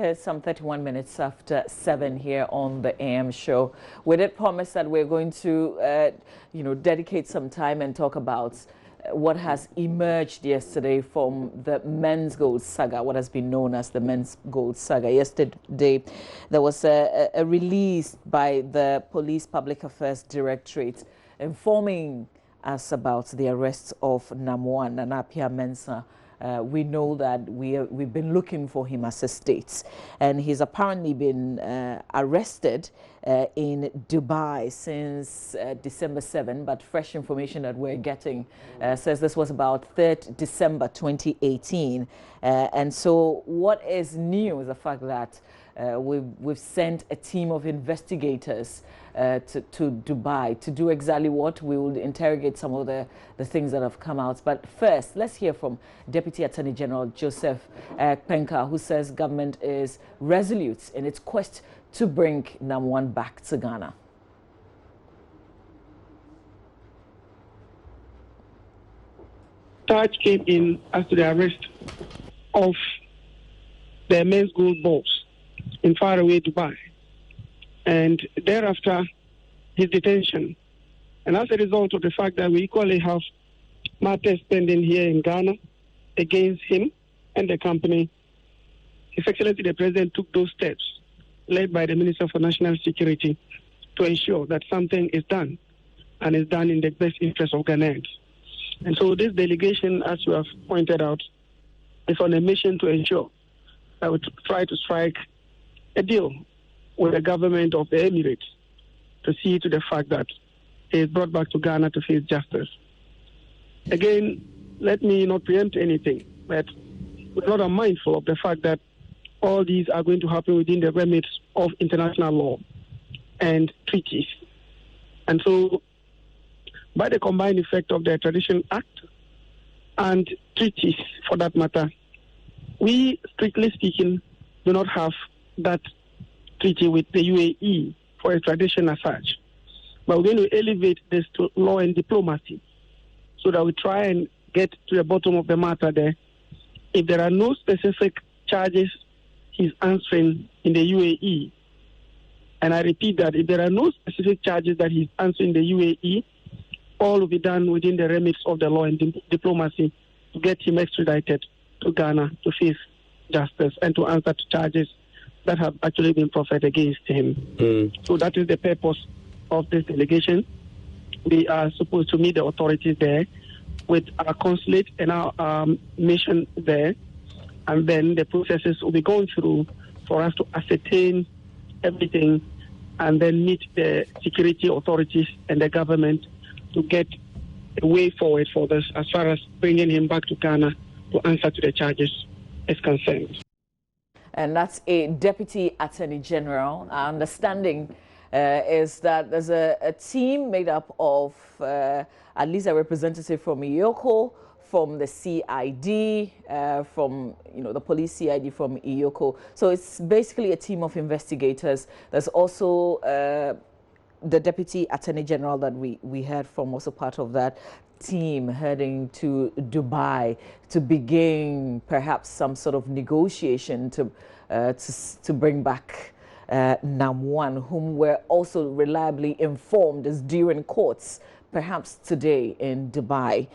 Some 31 minutes after 7 here on the AM show. We did promise that we're going to, dedicate some time and talk about what has emerged yesterday from the Menzgold Saga, what has been known as the Menzgold Saga. Yesterday, there was a release by the Police Public Affairs Directorate informing us about the arrest of Nam1 and Appiah Mensah. We know that we've been looking for him as a state, and he's apparently been arrested in Dubai since December 7, but fresh information that we're getting says this was about 3rd December 2018. And so what is new is the fact that we've sent a team of investigators to Dubai to do exactly what? We will interrogate some of the things that have come out. But first, let's hear from Deputy Attorney General Joseph Penka, who says government is resolute in its quest to bring Nam1 back to Ghana. Charge came in as to the arrest of the Menzgold boss in faraway Dubai, and thereafter his detention. And as a result of the fact that we equally have matters pending here in Ghana against him and the company, His Excellency the President took those steps, led by the Minister for National Security, to ensure that something is done, and is done in the best interest of Ghanaians. And so this delegation, as you have pointed out, is on a mission to ensure that we try to strike a deal with the government of the Emirates to see to the fact that he is brought back to Ghana to face justice. Again, let me not preempt anything, but we're not unmindful of the fact that all these are going to happen within the remit of international law and treaties. And so, by the combined effect of the Extradition Act and treaties, for that matter, we, strictly speaking, do not have that treaty with the UAE for extradition as such. But we're going to elevate this to law and diplomacy so that we try and get to the bottom of the matter there. If there are no specific charges he's answering in the UAE, and I repeat that, if there are no specific charges that he's answering in the UAE, all will be done within the remits of the law and diplomacy to get him extradited to Ghana to face justice and to answer to charges that have actually been proffered against him. So that is the purpose of this delegation. We are supposed to meet the authorities there with our consulate and our mission there, and then the processes will be going through for us to ascertain everything and then meet the security authorities and the government to get a way forward for this as far as bringing him back to Ghana to answer to the charges is concerned. And that's a Deputy Attorney General. Our understanding is that there's a team made up of at least a representative from Iyoko, from the CID, from the police CID from Iyoko. So it's basically a team of investigators. There's also the Deputy Attorney General that we heard from, also part of that team heading to Dubai to begin perhaps some sort of negotiation to bring back Nam1, whom we're also reliably informed is due in courts perhaps today in Dubai.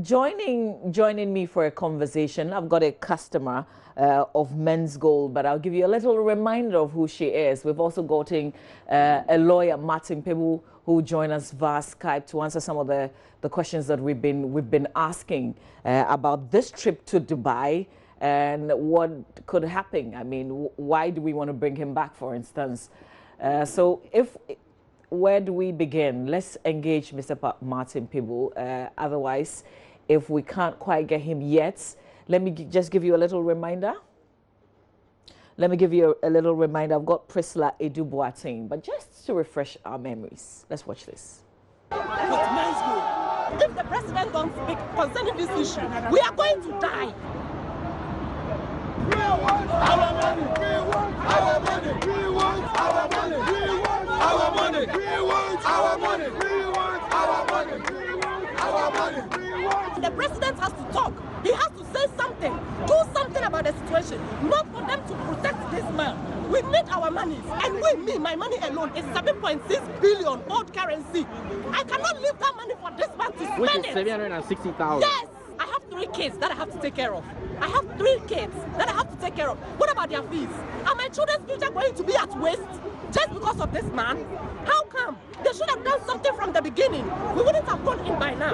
Joining me for a conversation, I've got a customer of Menzgold, but I'll give you a little reminder of who she is. We've also gotten a lawyer, Martin Pebu, who joined us via Skype to answer some of the questions that we've been asking about this trip to Dubai and what could happen. I mean, why do we want to bring him back, for instance? So where do we begin? Let's engage Mr. Martin Pebu. Otherwise, if we can't quite get him yet, let me just give you a little reminder. Let me give you a little reminder. I've got Priscilla Edu-Boateng, but just to refresh our memories, let's watch this. But Menzgold, if the president don't speak concerning this issue, we are going to die. We want our money. We want our money. We want our money. We want our money. We want our money. We want our money. We want our money. The president has to talk. He has to say something. Do something about the situation. Not for them to protect my money alone is 7.6 billion old currency. I cannot leave that money for this man to spend Which is it. 760,000. Yes, I have 3 kids that I have to take care of. I have 3 kids that I have to take care of. What about their fees? Are my children's future going to be at waste just because of this man? How come? They should have done something from the beginning. We wouldn't have gone in by now.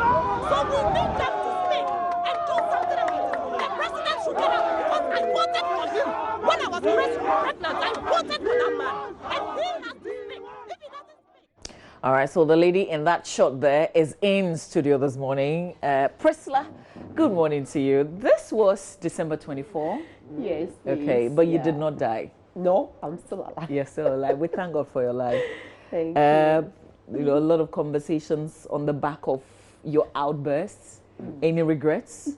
So we need them to speak and do something about it. The president should get up because I voted for him. When I was pregnant, I voted for that man. And he has to speak. If he doesn't speak. All right, so the lady in that shot there is in studio this morning. Priscilla, good morning to you. This was December 24. Yes. Okay, please. but you Yeah. did not die. No, I'm still alive. You're still alive. We thank God for your life. Thank you. You know, a lot of conversations on the back of your outbursts. Any regrets?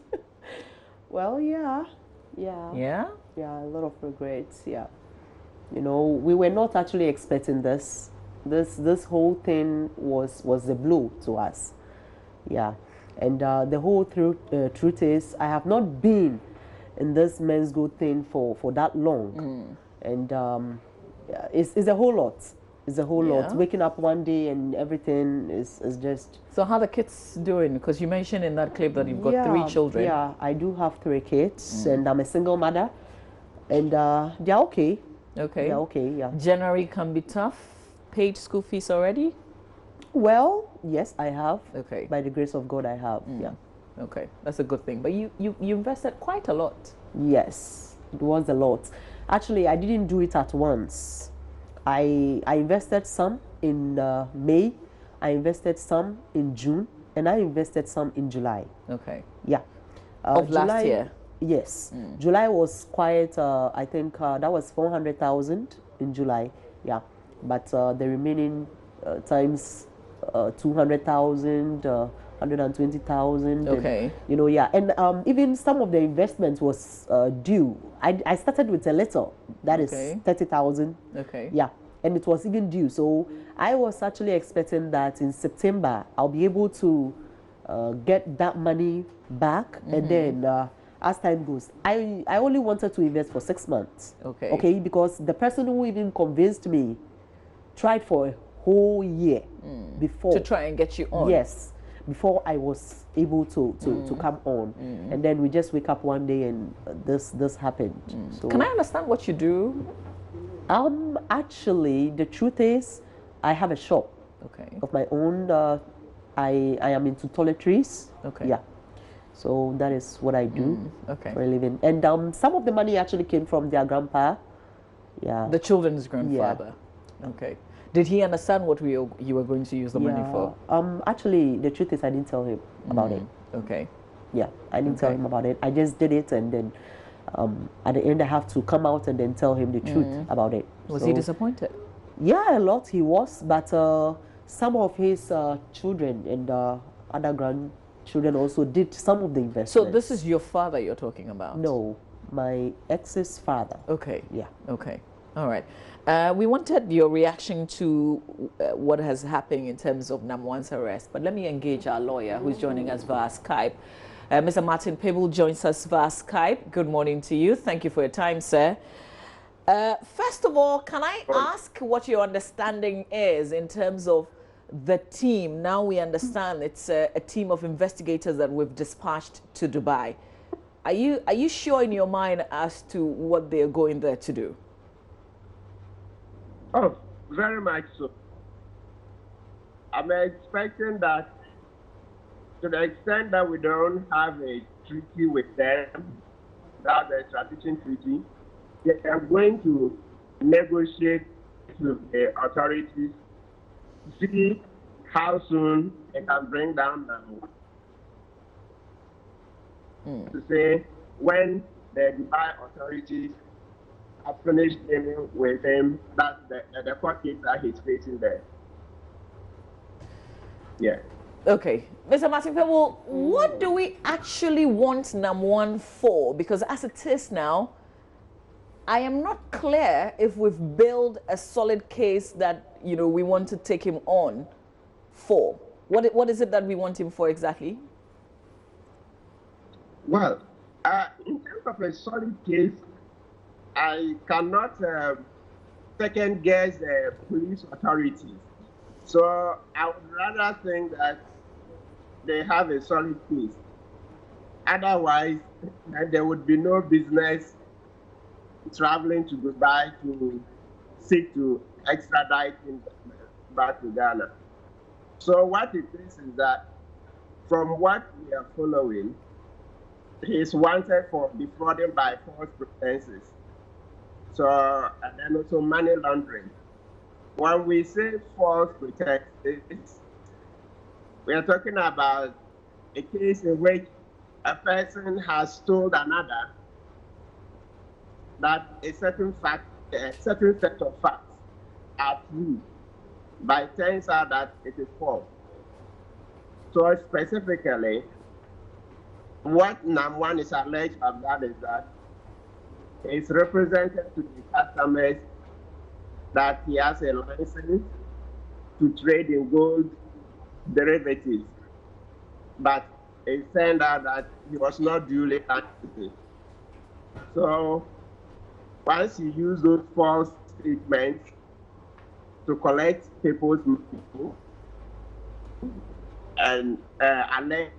Well, yeah, Yeah? a lot of regrets. Yeah, you know, we were not actually expecting this. This whole thing was the blow to us. Yeah, and the whole truth is, I have not been in this Menzgold thing for that long, and yeah, it's a whole lot. It's a whole lot. Waking up one day and everything is just. So how are the kids doing? Because you mentioned in that clip that you've got 3 children. Yeah, I do have 3 kids, and I'm a single mother, and they're okay. Okay. They're okay, yeah. January can be tough. Paid school fees already? Well, yes, I have. Okay. By the grace of God, I have. Yeah. Okay, that's a good thing. But you invested quite a lot. Yes, it was a lot. Actually, I didn't do it at once. I invested some in May, I invested some in June, and I invested some in July. Okay. Yeah. Of July, last year? Yes. July was quite, I think that was 400,000 in July. Yeah. But the remaining times 200,000, 120,000. Okay. And, you know, yeah. And even some of the investments was due. I started with a little. That is 30,000. Okay. Yeah. And it was even due. So I was actually expecting that in September, I'll be able to get that money back. And then as time goes, I only wanted to invest for 6 months. Okay. Okay. Because the person who even convinced me tried for a whole year before. To try and get you on? Yes. Before I was able to come on. And then we just wake up one day and this happened. So, can I understand what you do? Actually, the truth is, I have a shop of my own. I am into toiletries. Okay. Yeah. So that is what I do Okay. for a living. And some of the money actually came from their grandpa. Yeah. The children's grandfather. Okay. Did he understand what you were going to use the money for? Actually, the truth is, I didn't tell him about it. Okay. Yeah, I didn't tell him about it. I just did it, and then at the end, I have to come out and then tell him the truth about it. Was he disappointed? Yeah, a lot he was, but some of his children and other grandchildren also did some of the investments. So this is your father you're talking about? No, my ex's father. Okay. Yeah. Okay. All right. We wanted your reaction to what has happened in terms of Namwan's arrest, but let me engage our lawyer who's joining us via Skype. Mr. Martin Pebble joins us via Skype. Good morning to you. Thank you for your time, sir. First of all, can I ask what your understanding is in terms of the team? Now we understand it's a team of investigators that we've dispatched to Dubai. Are you sure in your mind as to what they're going there to do? Oh, very much so. I'm expecting that to the extent that we don't have a treaty with them, that the extradition treaty, they are going to negotiate with the authorities to see how soon they can bring down to say when the Dubai authorities have finished dealing with him, that's the court case that he's facing there. Yeah. Okay. Mr. Martin Pebble, what do we actually want Namwan for? Because as it is now, I am not clear if we've built a solid case that, you know, we want to take him on for. What is it that we want him for exactly? Well, in terms of a solid case, I cannot second guess the police authorities. So I would rather think that they have a solid case. Otherwise, there would be no business traveling to Dubai to seek to extradite him back to Ghana. So what it is that from what we are following, he is wanted for defrauding by false pretenses. So, and then also money laundering. When we say false pretenses, we are talking about a case in which a person has told another that a certain set of facts are true, but it turns out that it is false. So specifically, what NAM1 is alleged of that is that it's represented to the customers that he has a license to trade in gold derivatives, but it turned out that he was not duly licensed. So once you use those false statements to collect people's money and allege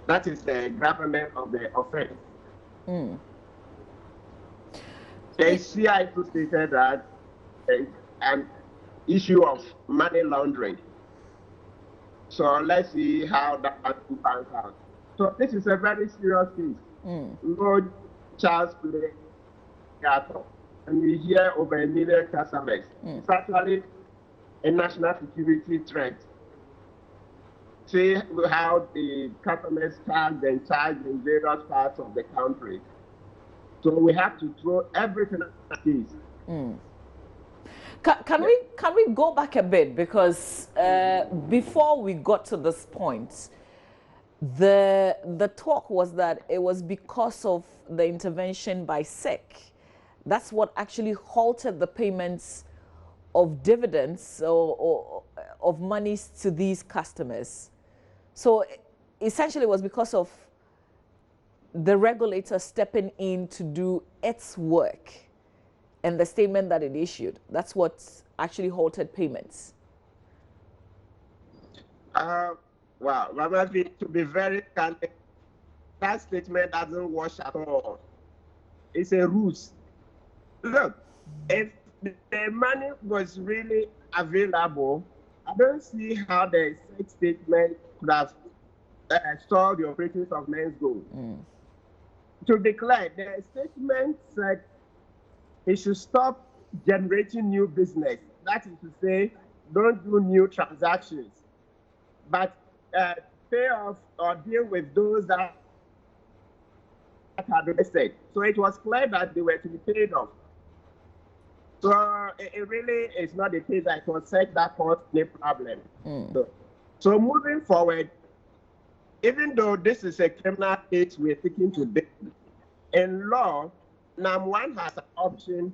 that is the gravamen of the offense. The CI stated that an issue of money laundering. So let's see how that pans out. So this is a very serious case. No child's play at all. And we hear over 1 million customers. It's actually a national security threat. See how the customers tagged and charged in various parts of the country. So we have to throw everything at this. Can we go back a bit, because before we got to this point, the talk was that it was because of the intervention by SEC. That's what actually halted the payments of dividends or of monies to these customers. So essentially it was because of the regulator stepping in to do its work and the statement that it issued. That's what actually halted payments. Well, to be very candid, that statement doesn't wash at all. It's a ruse. Look, if the money was really available, I don't see how the SEC statement could have stalled the operations of Menzgold. To declare, the statement said he should stop generating new business. That is to say, don't do new transactions, but pay off or deal with those that had invested. So it was clear that they were to be paid off. So it really is not the case that it was SEC that caused the problem. So moving forward, even though this is a criminal case we're seeking to deal, in law, NAM1 has an option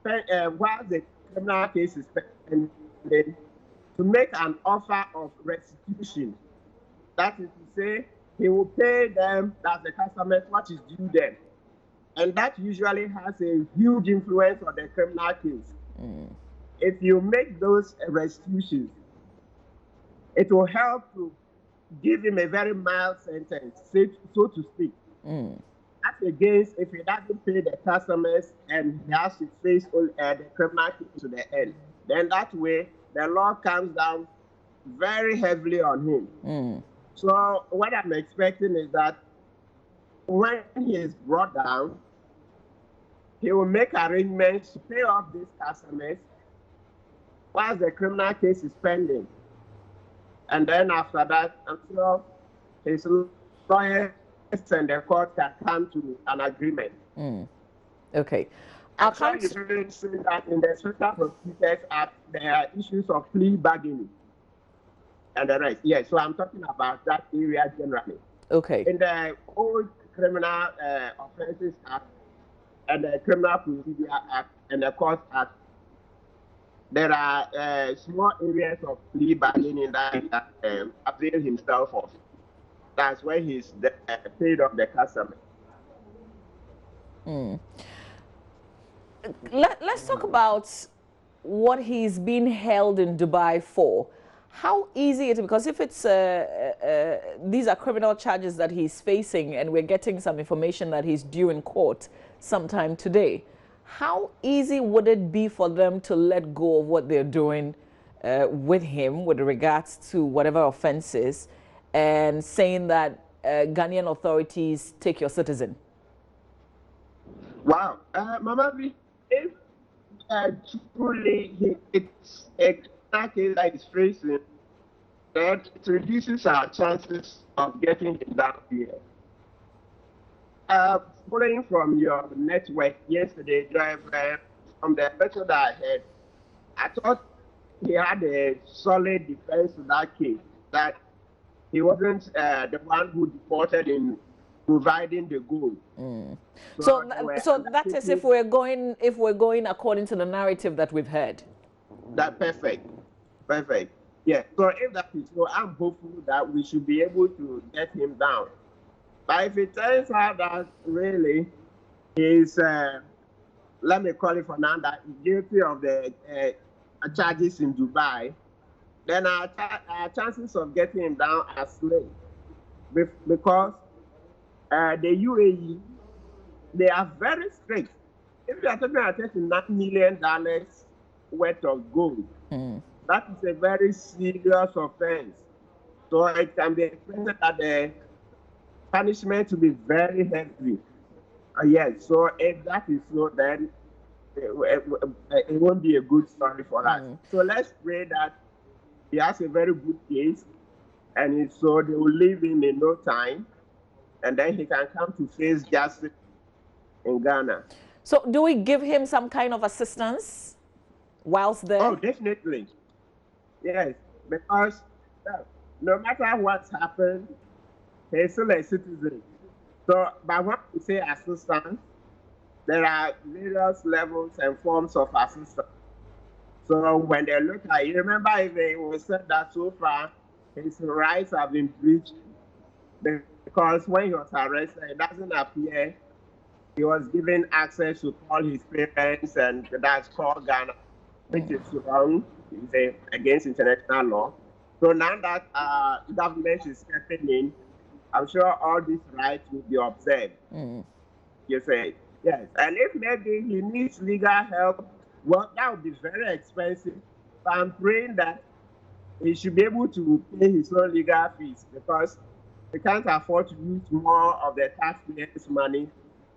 while the criminal case is pending to make an offer of restitution. That is to say, he will pay them, that's the customers, what is due them. And that usually has a huge influence on the criminal case. If you make those restitutions, it will help to give him a very mild sentence, so to speak. That's against if he doesn't pay the customers and he has to face the criminal case to the end. Then that way, the law comes down very heavily on him. So what I'm expecting is that when he is brought down, he will make arrangements to pay off these customers while the criminal case is pending. And then after that, I'm sure his lawyers and the court can come to an agreement. Okay. I'm sure you will see that in the Special Prosecutors Act, there are issues of plea bargaining and the rest. Yes, so I'm talking about that area generally. Okay. In the old Criminal Offences Act and the Criminal Procedure Act and the Court Act, there are small areas of plea bargaining that avail himself of. That's where he's paid off the customer. Let's talk about what he's been held in Dubai for. How easy it is, because if it's these are criminal charges that he's facing, and we're getting some information that he's due in court sometime today. How easy would it be for them to let go of what they're doing with him with regards to whatever offenses, and saying that Ghanaian authorities take your citizen? Wow, Mama B, if truly it's a case that is facing, that it reduces our chances of getting him down here. Following from your network yesterday, driver, from the person that I heard, I thought he had a solid defense to that case, that he wasn't the one who defaulted in providing the gold. So that is if we're going according to the narrative that we've heard. That perfect. Yeah. So if that is so, I'm hopeful that we should be able to get him down. But if it turns out that really he's, let me call it for now, that guilty of the charges in Dubai, then our chances of getting him down are slim. Because the UAE, they are very strict. If you are talking about $39 million worth of gold, that is a very serious offense. So it can be expected that the punishment will be very heavy. Yes, so if that is so, then it won't be a good story for us. So let's pray that he has a very good case, and so they will leave him in no time, and then he can come to face justice in Ghana. So do we give him some kind of assistance whilst there? Oh, definitely. Yes, because no matter what's happened, he's still a citizen. So, but when we say assistance, there are various levels and forms of assistance. So when they look at it, remember if it was said that so far his rights have been breached, because when he was arrested, it doesn't appear he was given access to call his parents, and that's called Ghana, which is wrong, against international law. So now that government is stepping in, I'm sure all these rights will be observed. You say, yes. And if maybe he needs legal help, well, that would be very expensive. But I'm praying that he should be able to pay his own legal fees, because he can't afford to use more of the taxpayers' money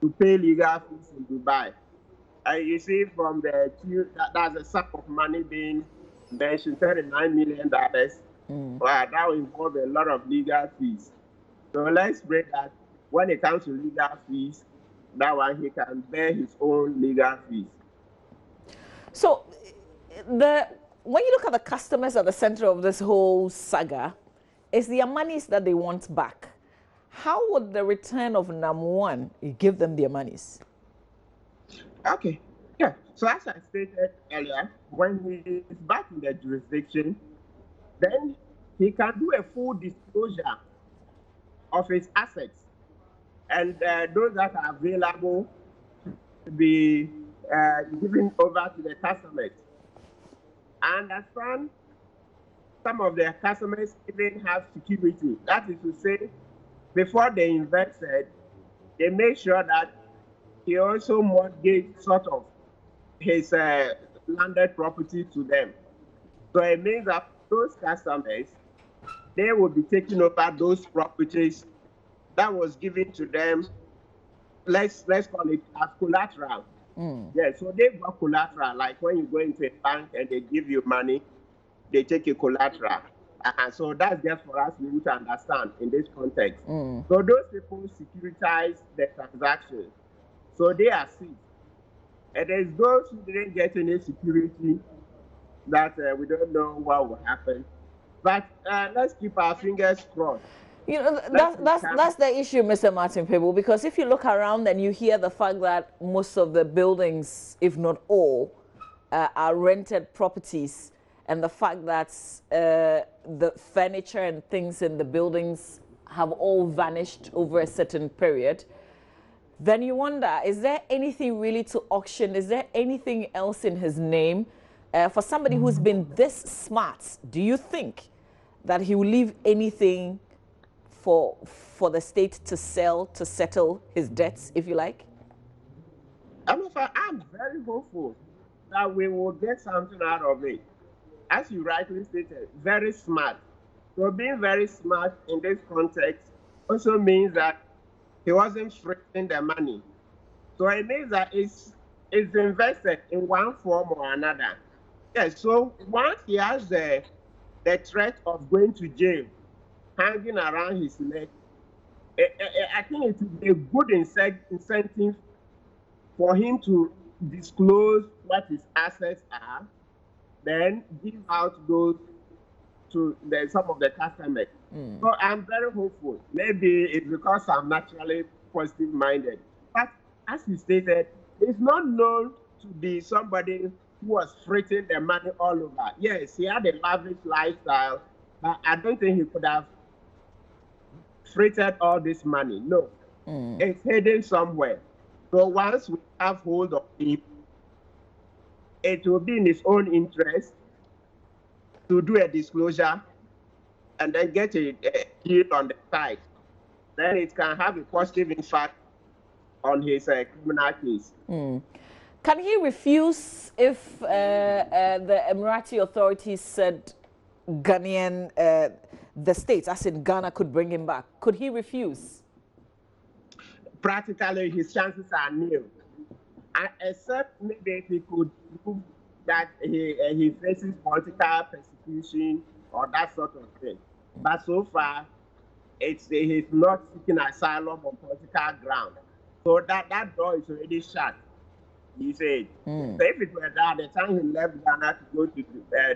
to pay legal fees in Dubai. And you see from the that's a sum of money being mentioned, $39 million. Well, that will involve a lot of legal fees. So let's pray that when it comes to legal fees, that one he can bear his own legal fees. So when you look at the customers at the center of this whole saga, it's their monies that they want back. How would the return of Namuan give them their monies? Okay. Yeah. So as I stated earlier, when he is back in the jurisdiction, then he can do a full disclosure of his assets, and those that are available to be given over to the customers. I understand some of the customers even have security. That is to say, before they invested, they make sure that he also mortgaged sort of his landed property to them. So it means that those customers, they will be taking over those properties that was given to them. Let's call it as collateral. Yeah, so they've got collateral, like when you go into a bank and they give you money, they take a collateral. So that's just for us to understand in this context. So those people securitize the transaction. So they are safe. And there's those who didn't get any security that we don't know what will happen. But let's keep our fingers crossed. You know, that's the issue, Mr. Martin Pebble, because if you look around and you hear the fact that most of the buildings, if not all, are rented properties, and the fact that the furniture and things in the buildings have all vanished over a certain period, then you wonder, is there anything really to auction? Is there anything else in his name? For somebody who's been this smart, do you think that he will leave anything for the state to sell, to settle his debts, if you like? I'm very hopeful that we will get something out of it. As you rightly stated, very smart. So being very smart in this context also means that he wasn't frisking the money. So it means that it's invested in one form or another. Yes, so once he has the threat of going to jail hanging around his neck, I think it would be a good incentive for him to disclose what his assets are, then give out those to some of the customers. So I'm very hopeful. Maybe it's because I'm naturally positive-minded. But as you stated, it's not known to be somebody who was fritting the money all over. Yes, he had a lavish lifestyle, but I don't think he could have fritted all this money. No, it's hidden somewhere. So once we have hold of him, it will be in his own interest to do a disclosure and then get a deal on the side. Then it can have a positive impact on his criminal case. Can he refuse if the Emirati authorities said Ghanaian, the states, as in Ghana, could bring him back? Could he refuse? Practically, his chances are nil. Except maybe if he could prove that he faces political persecution or that sort of thing. But so far, he's not seeking asylum on political ground. So that door is already shut. He said. So if it were that, the time he left Ghana to go to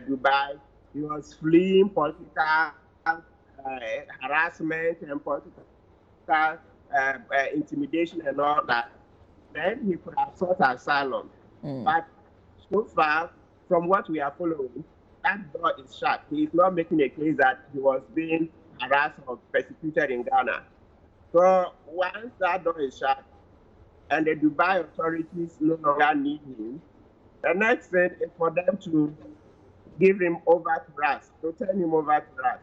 Dubai, he was fleeing political harassment and political intimidation and all that. Then he could have sought asylum. But so far, from what we are following, that door is shut. He is not making a case that he was being harassed or persecuted in Ghana. So once that door is shut and the Dubai authorities no longer need him, the next thing is for them to give him over to us, to turn him over to us.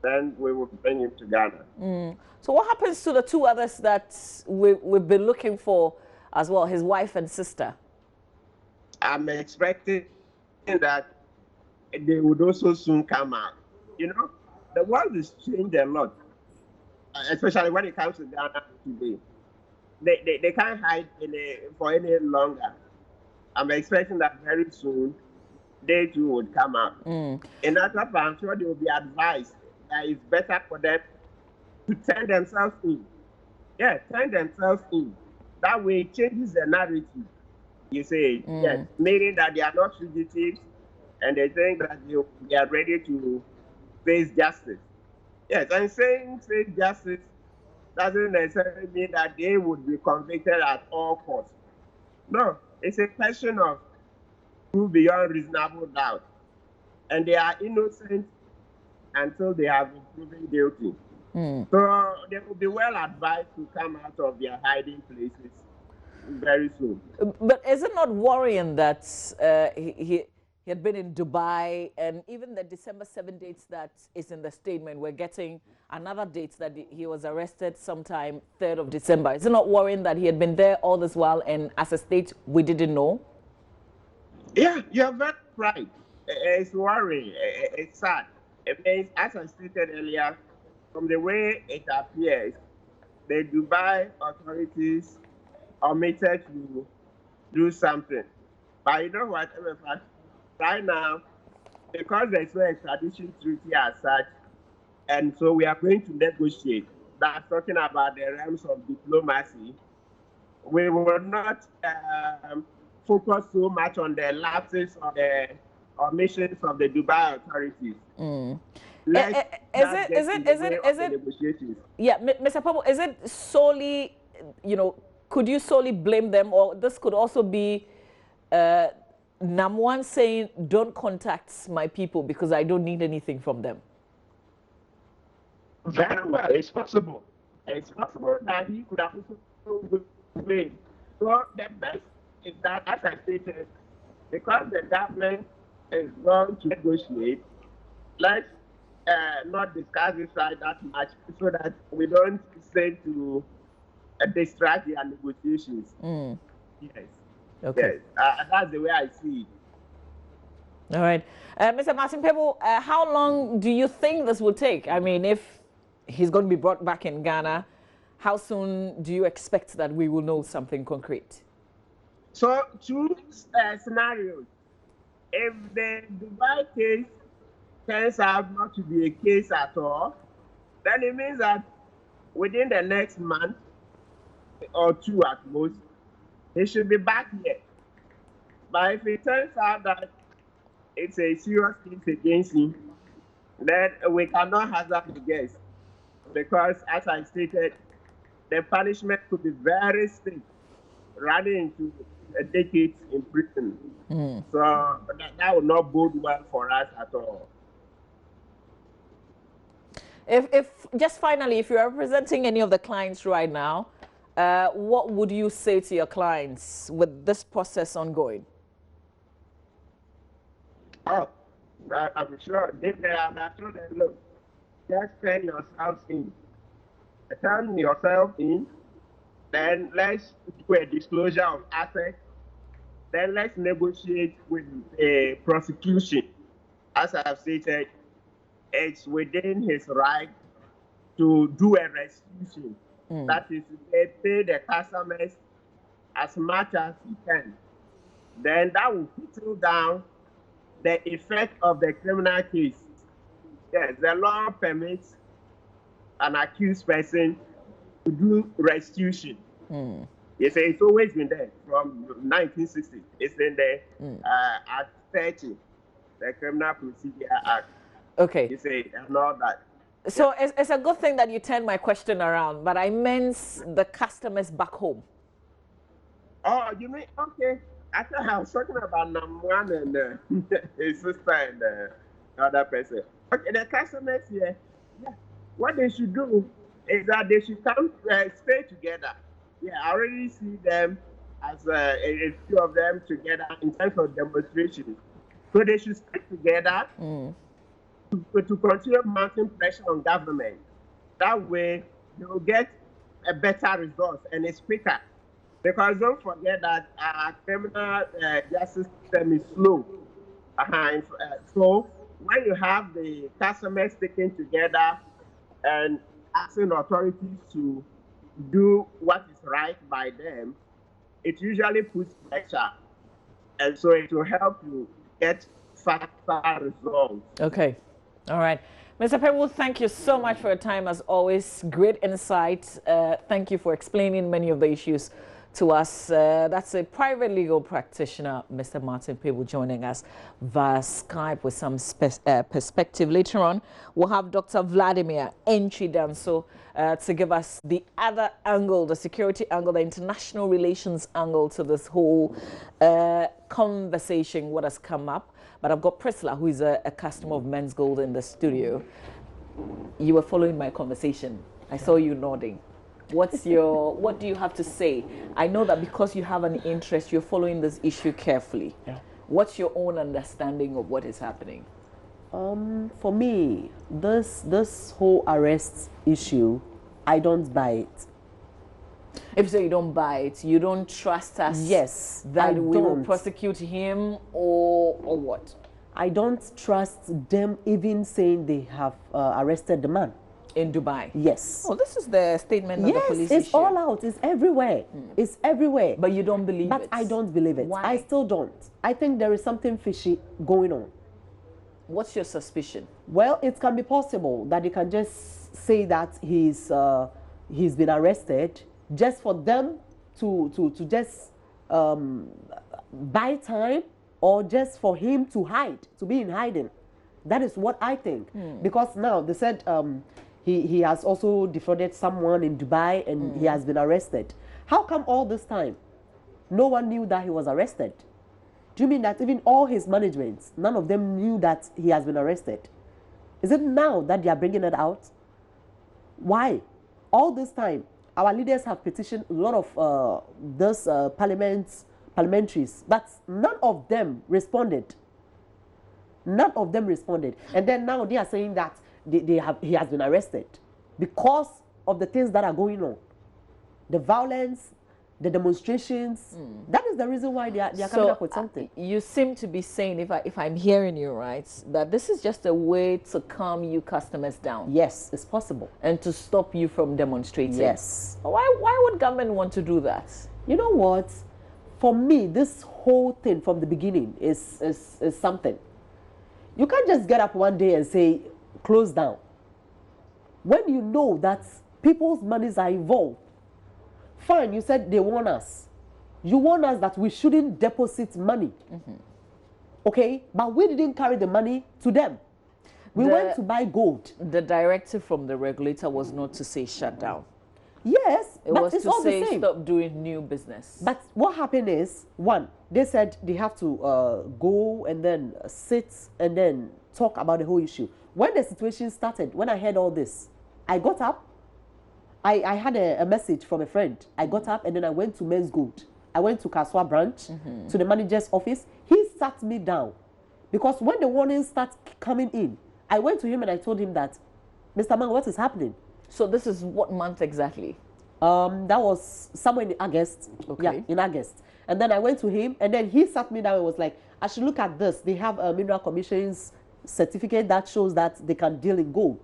Then we will bring him to Ghana. So what happens to the two others that we've been looking for as well, his wife and sister? I'm expecting that they would also soon come out. You know, the world has changed a lot, especially when it comes to Ghana today. They can't hide for any longer. I'm expecting that very soon they too would come out. In other words, I'm sure they will be advised that it's better for them to turn themselves in. Yeah, turn themselves in. That way it changes the narrative. You say, yes, meaning that they are not fugitives and they think that they are ready to face justice. Yes, and saying face justice doesn't necessarily mean that they would be convicted at all costs. No, it's a question of proof beyond reasonable doubt. And they are innocent until they have been proven guilty. So they will be well advised to come out of their hiding places very soon. But is it not worrying that he had been in Dubai, and even the December 7 dates that is in the statement, we're getting another date that he was arrested sometime 3rd of December. Is it not worrying that he had been there all this while and as a state we didn't know? Yeah, you're very right. It's worrying. It's sad. It means, as I stated earlier, from the way it appears, the Dubai authorities omitted to do something. But you know what, right now, because there's no extradition treaty as such, and so we are going to negotiate. That's talking about the realms of diplomacy. We will not focus so much on the lapses of the omissions of the Dubai authorities. Is it? Yeah, Mr. Pablo, is it solely, could you solely blame them, or this could also be Namwan saying, don't contact my people because I don't need anything from them? Very well, it's possible. It's possible that he could have also way. So the best is that, as I stated, because the government is going to negotiate, let's not discuss this side that much so that we don't say to distract their negotiations. Yes. Okay. Yes. That's the way I see it. All right. Mr. Martin Pebble, how long do you think this will take? I mean, if he's going to be brought back in Ghana, how soon do you expect that we will know something concrete? So, two scenarios. If the Dubai case turns out not to be a case at all, then it means that within the next month or two at most, he should be back here. But if it turns out that it's a serious case against him, then we cannot hazard a guess. Because, as I stated, the punishment could be very stiff, running into a decade in prison. So that would not bode well for us at all. If just finally, if you're representing any of the clients right now, what would you say to your clients with this process ongoing? Oh, I'm sure I'm sure that, look, just turn yourself in. Turn yourself in, then let's do a disclosure of assets, then let's negotiate with a prosecution. As I have stated, it's within his right to do a restitution. That is, they pay the customers as much as he can. Then that will whittle down the effect of the criminal case. Yes, the law permits an accused person to do restitution. You say it's always been there from 1960. It's in the Act 30, the Criminal Procedure Act. Okay. You say and all that. So it's a good thing that you turned my question around, but I meant the customers back home. Oh, you mean, okay. I thought I was talking about Namwan and his sister and the other person. Okay, the customers here, yeah, what they should do is that they should come stay together. Yeah, I already see them as a few of them together in terms of demonstrations. So they should stay together to continue mounting pressure on government. That way, they will get a better result and it's quicker. Because don't forget that our criminal justice system is slow. So when you have the customers sticking together and asking authorities to do what is right by them, it usually puts pressure. And so it will help you get faster results. Okay. All right. Mr. Pebble, thank you so much for your time as always. Great insight. Thank you for explaining many of the issues to us. That's a private legal practitioner, Mr. Martin Pebble, joining us via Skype with some perspective. Later on, we'll have Dr. Vladimir Enchidanso to give us the other angle, the security angle, the international relations angle to this whole conversation, what has come up. But I've got Priscilla, who is a customer of Menzgold in the studio. You were following my conversation. I saw you nodding. What do you have to say? I know that because you have an interest, you're following this issue carefully. Yeah. What's your own understanding of what is happening? For me, this whole arrest issue, I don't buy it. If so, you don't buy it, you don't trust us. Yes, that we will prosecute him, or what? I don't trust them even saying they have arrested the man. In Dubai? Yes. Oh, this is the statement of the police. Yes, it's all out. It's everywhere. It's everywhere. But you don't believe it? But I don't believe it. Why? I still don't. I think there is something fishy going on. What's your suspicion? Well, it can be possible that they can just say that he's been arrested just for them to just buy time, or just for him to hide, to be in hiding. That is what I think. Because now they said he has also defrauded someone in Dubai and he has been arrested. How come all this time no one knew that he was arrested? Do you mean that even all his management, none of them knew that he has been arrested? Is it now that they are bringing it out? Why? All this time, our leaders have petitioned a lot of those parliamentaries, but none of them responded. None of them responded. And then now they are saying that he has been arrested because of the things that are going on. The violence, the demonstrations. That is the reason why they are coming up with something. You seem to be saying, if I'm hearing you right, that this is just a way to calm you customers down. Yes, it's possible. And to stop you from demonstrating. Yes. Why would government want to do that? You know what? For me, this whole thing from the beginning is something. You can't just get up one day and say, close down. When you know that people's monies are involved, fine, you said they warn us. You warn us that we shouldn't deposit money. Okay? But we didn't carry the money to them. We went to buy gold. The directive from the regulator was not to say shut down. Yes, It but was it's to all say the same. stop doing new business. But what happened is, one, they said they have to go and then sit and then talk about the whole issue. When the situation started, when I heard all this, I got up. I had a message from a friend. I got up and then I went to Menzgold. I went to Kaswa branch, to the manager's office. He sat me down because when the warnings start coming in, I went to him and I told him that, Mr. Mang, what is happening? So this is what month exactly? That was somewhere in August. Okay. Yeah, in August. And then I went to him and then he sat me down and was like, I should look at this. They have a Mineral Commission's certificate that shows that they can deal in gold.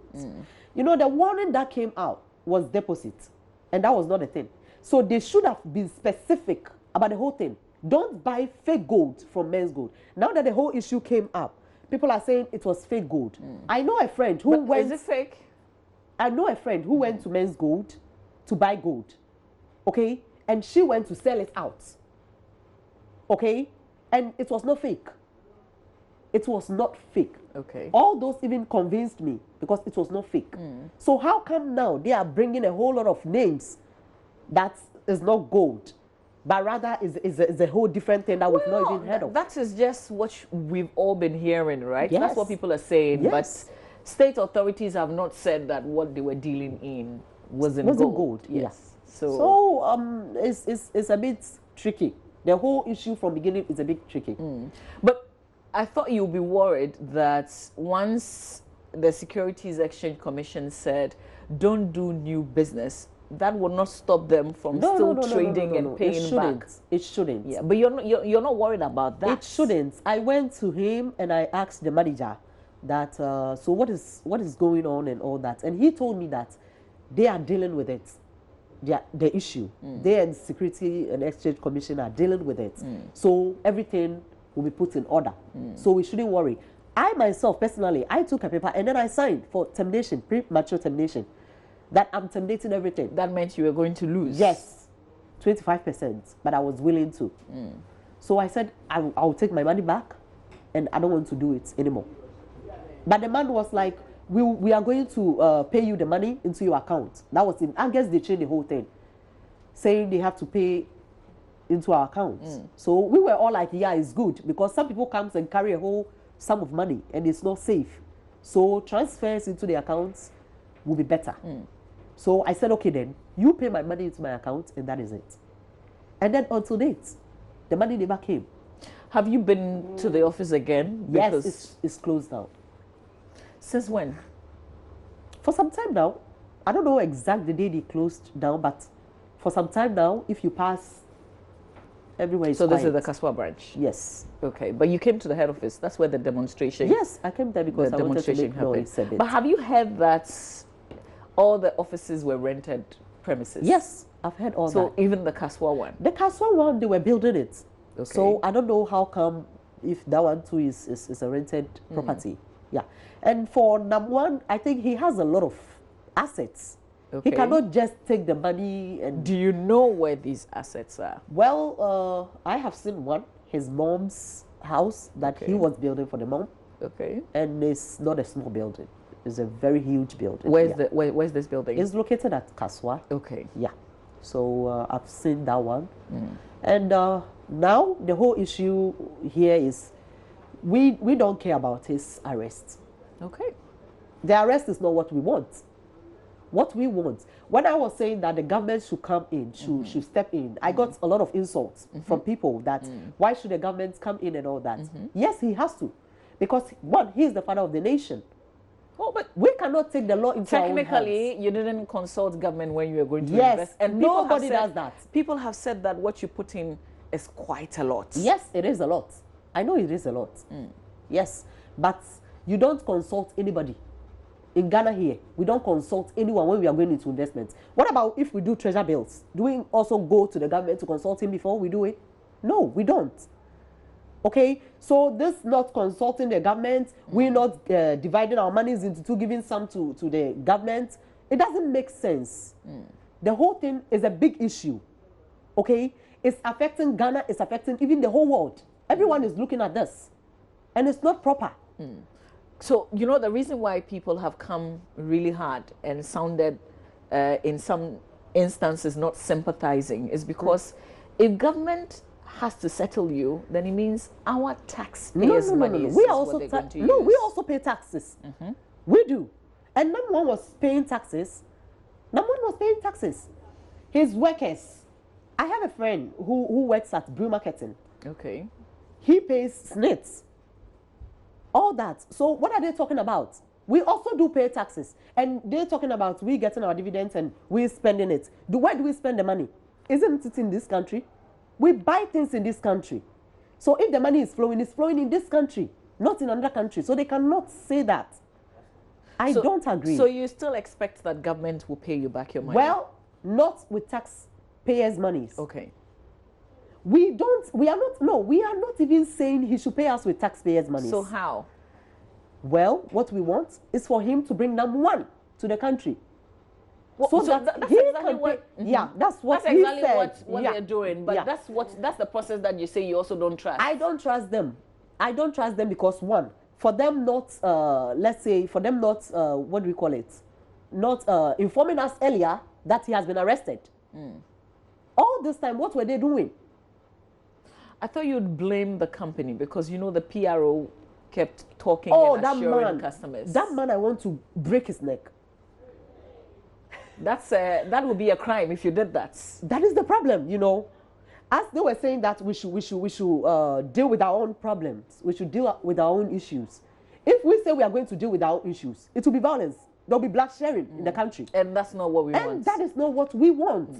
You know, the warning that came out was deposit. And that was not a thing. So they should have been specific about the whole thing. Don't buy fake gold from Menzgold. Now that the whole issue came up, people are saying it was fake gold. I know a friend who went... Is it fake? I know a friend who went to Menzgold to buy gold, okay? And she went to sell it out, okay? And it was not fake. It was not fake. Okay. All those even convinced me because it was not fake. So how come now they are bringing a whole lot of names that is not gold, but rather is a whole different thing that we've not even heard of? That is just what we've all been hearing, right? Yes. That's what people are saying. Yes. But state authorities have not said that what they were dealing in wasn't gold. Yes. Yeah. So it's a bit tricky. The whole issue from beginning is a bit tricky. But I thought you'd be worried that once the Securities Exchange Commission said, don't do new business, that would not stop them from trading and paying back. It shouldn't. Yeah, but you're not worried about that. It shouldn't. I went to him and I asked the manager that, so what is going on and all that. And he told me that they are dealing with it, the issue. They and the Security and Exchange Commission are dealing with it. So everything will be put in order. So we shouldn't worry. I myself, personally, I took a paper and then I signed for termination, premature termination, that I'm terminating everything. That meant you were going to lose? Yes, 25%, but I was willing to. So I said, I'll take my money back and I don't want to do it anymore. But the man was like, we are going to pay you the money into your account. That was in August, they changed the whole thing, saying they have to pay into our accounts. So we were all like, yeah, it's good, because some people come and carry a whole sum of money and it's not safe. So transfers into the accounts will be better. So I said, okay then, you pay my money into my account and that is it. And then until date, the money never came. Have you been to the office again? Yes, it's closed now. Since when? For some time now. I don't know exactly the day they closed down, but for some time now, if you pass, everywhere is quiet. This is the Kaswa branch? Yes. Okay, but you came to the head office. That's where the demonstration... Yes, I came there because I wanted to make noise a bit. But have you heard that all the offices were rented premises? Yes, I've heard all that. So even the Kaswa one? The Kaswa one, they were building it. Okay. So I don't know how come if that one too is a rented property. Yeah. And for Nam1, I think he has a lot of assets. Okay. He cannot just take the money and... Do you know where these assets are? Well, I have seen one, his mom's house that he was building for the mom. Okay. And it's not a small building. It's a very huge building. Where's this building? It's located at Kaswa. Okay. Yeah. So I've seen that one. And now the whole issue here is we don't care about his arrest. Okay. The arrest is not what we want. What we want. When I was saying that the government should come in, should step in, I got a lot of insults from people that why should the government come in and all that? Yes, he has to. Because one, he is the father of the nation. Oh, but we cannot take the law into our own hands. Technically, you didn't consult government when you were going to yes, invest. And nobody does that. People have said that what you put in is quite a lot. Yes, it is a lot. I know it is a lot. Yes, but you don't consult anybody. In Ghana here, we don't consult anyone when we are going into investments. What about if we do treasure bills? Do we also go to the government to consult him before we do it? No, we don't. Okay, so this not consulting the government, we're not dividing our monies into two, giving some to the government. It doesn't make sense. The whole thing is a big issue. Okay, it's affecting Ghana, it's affecting even the whole world. Everyone is looking at this, and it's not proper. So, you know, the reason why people have come really hard and sounded, in some instances, not sympathizing is because if government has to settle you, then it means our taxpayers' money is we what also they're going to use. no, we also pay taxes. We do. And number one was paying taxes. Number one was paying taxes. His workers. I have a friend who works at brew marketing. Okay. He pays SNITs. All that. So what are they talking about? We also do pay taxes. And they're talking about we getting our dividends and we spending it. Where do we spend the money? Isn't it in this country? We buy things in this country. So if the money is flowing, it's flowing in this country, not in another country. So they cannot say that. I don't agree. So you still expect that government will pay you back your money? Well, not with taxpayers' monies. Okay. We are not even saying he should pay us with taxpayers' money. So how? Well, what we want is for him to bring number one to the country. Well, so that's he exactly can what, pay, yeah, that's what that's he exactly said. what Yeah. they're doing. But Yeah. that's the process that you say you also don't trust. I don't trust them. I don't trust them because one, for them not, let's say, for them not, what do we call it? Not informing us earlier that he has been arrested. All this time, what were they doing? I thought you'd blame the company because, you know, the PRO kept talking and that assuring man, customers. that man, I want to break his neck. That would be a crime if you did that. That is the problem, you know. As they were saying that we should deal with our own problems. We should deal with our own issues. If we say we are going to deal with our own issues, it will be violence. There will be bloodshed in the country. And that's not what we want. And that is not what we want.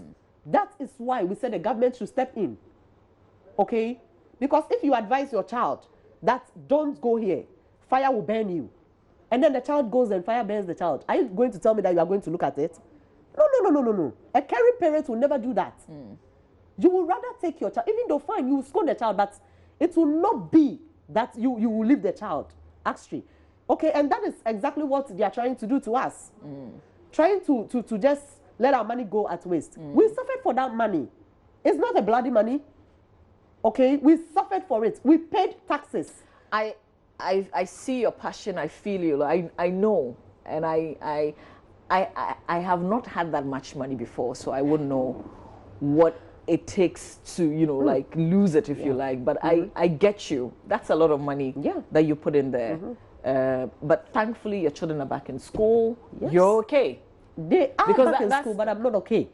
That is why we said the government should step in. Okay? Because if you advise your child that don't go here, fire will burn you. And then the child goes and fire burns the child. Are you going to tell me that you are going to look at it? No. A caring parent will never do that. You will rather take your child, even though fine, you will scold the child, but it will not be that you will leave the child astray. Okay, and that is exactly what they are trying to do to us. Trying to just let our money go at waste. We suffered for that money. It's not a bloody money. Okay, we suffered for it. We paid taxes. I see your passion. I feel you. I know, and I have not had that much money before, so I wouldn't know what it takes to, you know, like lose it if you like. But I get you. That's a lot of money that you put in there. But thankfully, your children are back in school. Yes. You're okay. They are Because back in school, but I'm not okay.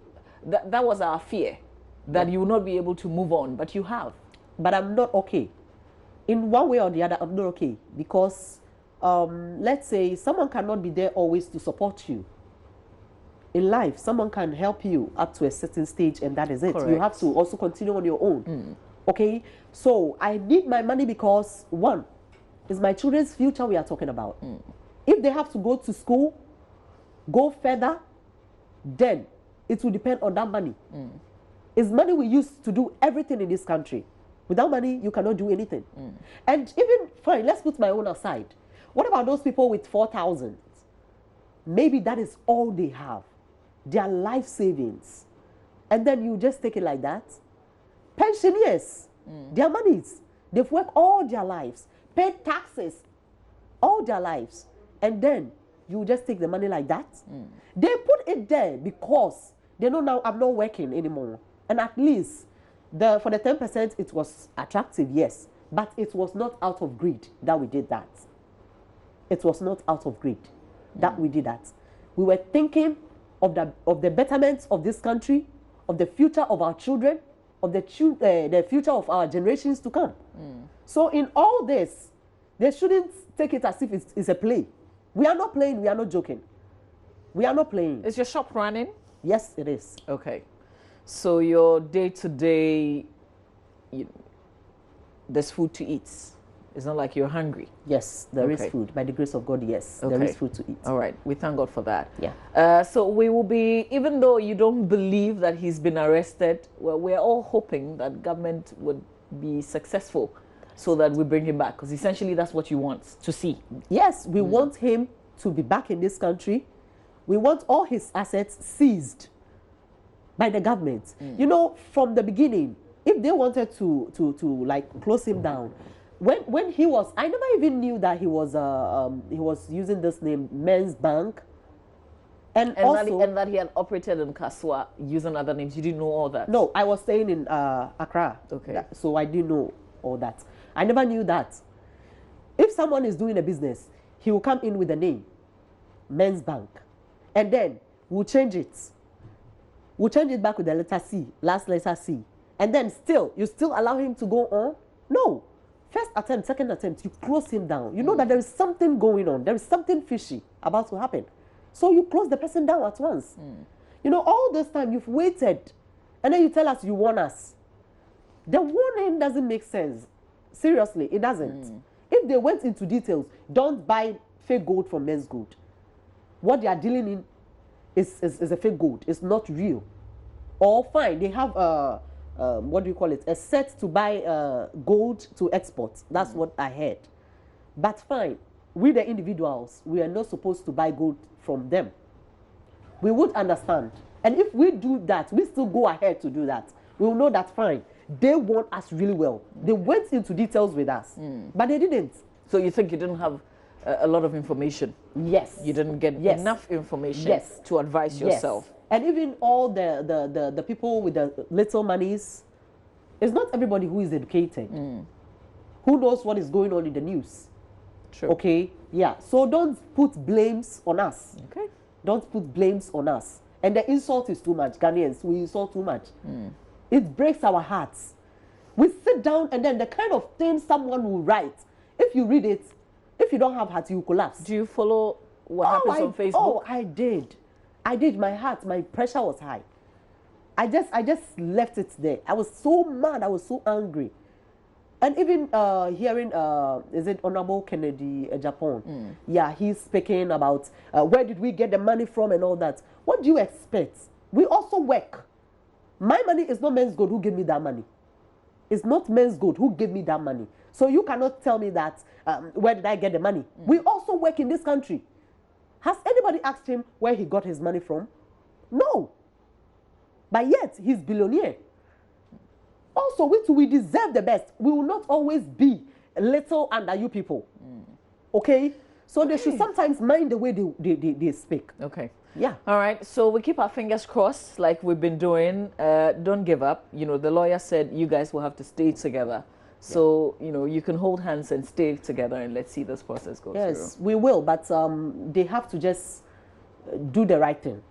That was our fear, that you will not be able to move on, but you have. But I'm not okay. In one way or the other, I'm not okay. Because, let's say, someone cannot be there always to support you. In life, someone can help you up to a certain stage, and that is it. Correct. You have to also continue on your own. Okay? So, I need my money because, one, it's my children's future we are talking about. If they have to go to school, go further, then it will depend on that money. It's money we use to do everything in this country. Without money, you cannot do anything. And even, fine, let's put my own aside. What about those people with 4,000? Maybe that is all they have. Their life savings. And then you just take it like that. Pensioners, their monies. They've worked all their lives, paid taxes all their lives. And then you just take the money like that. They put it there because they know now I'm not working anymore. And at least for the 10%, it was attractive, yes. But it was not out of greed that we did that. It was not out of greed that we did that. We were thinking of the betterment of this country, of the future of our children, of the future of our generations to come. So in all this, they shouldn't take it as if it's a play. We are not playing, we are not joking. We are not playing. Is your shop running? Yes, it is. Okay. So your day-to-day, there's food to eat. It's not like you're hungry. Yes, there is food. By the grace of God, yes, there is food to eat. All right. We thank God for that. Yeah. So we will be, even though you don't believe that he's been arrested, well, we're all hoping that government would be successful so that we bring him back. Because essentially that's what you want to see. Yes, we want him to be back in this country. We want all his assets seized by the government. You know, from the beginning, if they wanted to like close him down, when he was, I never even knew that he was using this name, Men's Bank, and also that he had operated in Kaswa using other names. You didn't know all that? No, I was staying in Accra. Okay. So I didn't know all that. I never knew that. If someone is doing a business, he will come in with a name, Men's Bank, and then we'll change it. We'll change it back with the letter C, last letter C, and then you still allow him to go on? No. First attempt, second attempt, you close him down. You know that there is something going on. There is something fishy about to happen. So you close the person down at once. You know, all this time you've waited, and then you tell us you want us. The warning doesn't make sense. Seriously, it doesn't. If they went into details, don't buy fake gold from Menzgold. What they are dealing in is a fake gold. It's not real. Or fine, they have what do you call it? A set to buy gold to export. That's what I heard. But fine, we the individuals, we are not supposed to buy gold from them. We would understand. And if we do that, we still go ahead to do that. We will know that fine. They want us really well. They went into details with us, but they didn't. So you think you didn't have a lot of information? Yes. You didn't get enough information to advise yourself? And even all the people with the little monies, it's not everybody who is educated, who knows what is going on in the news. True. Okay? Yeah. So don't put blames on us. Okay. Don't put blames on us. And the insult is too much. Ghanaians, we insult too much. It breaks our hearts. We sit down and then the kind of thing someone will write, if you read it, if you don't have heart, you collapse. Do you follow what happens on Facebook? Oh, I did. My heart, my pressure was high. I just left it there. I was so mad. I was so angry. And even hearing, is it Honorable Kennedy, Japan? Yeah, he's speaking about where did we get the money from and all that. What do you expect? We also work. My money is not Menzgold who gave me that money. It's not Menzgold who gave me that money. So you cannot tell me that, where did I get the money? We also work in this country. Has anybody asked him where he got his money from? No. But yet, he's billionaire. Also, we deserve the best. We will not always be little under you people. Okay? So they should sometimes mind the way they speak. Okay. Yeah. All right. So we keep our fingers crossed like we've been doing. Don't give up. You know, the lawyer said you guys will have to stay together. So, you know, you can hold hands and stay together and let's see this process go through. Yes, we will. But they have to just do the right thing.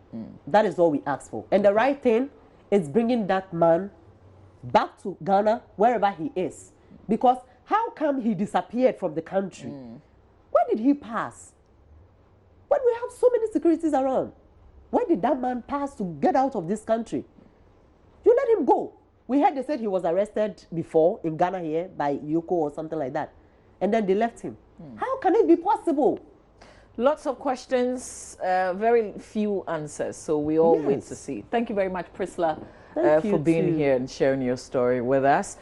That is all we ask for. And the right thing is bringing that man back to Ghana, wherever he is. Because how come he disappeared from the country? Where did he pass? When we have so many securities around, where did that man pass to get out of this country? You let him go. We heard they said he was arrested before in Ghana here by Yoko or something like that. And then they left him. How can it be possible? Lots of questions, very few answers. So we all wait to see. Thank you very much, Priscilla, for being here and sharing your story with us.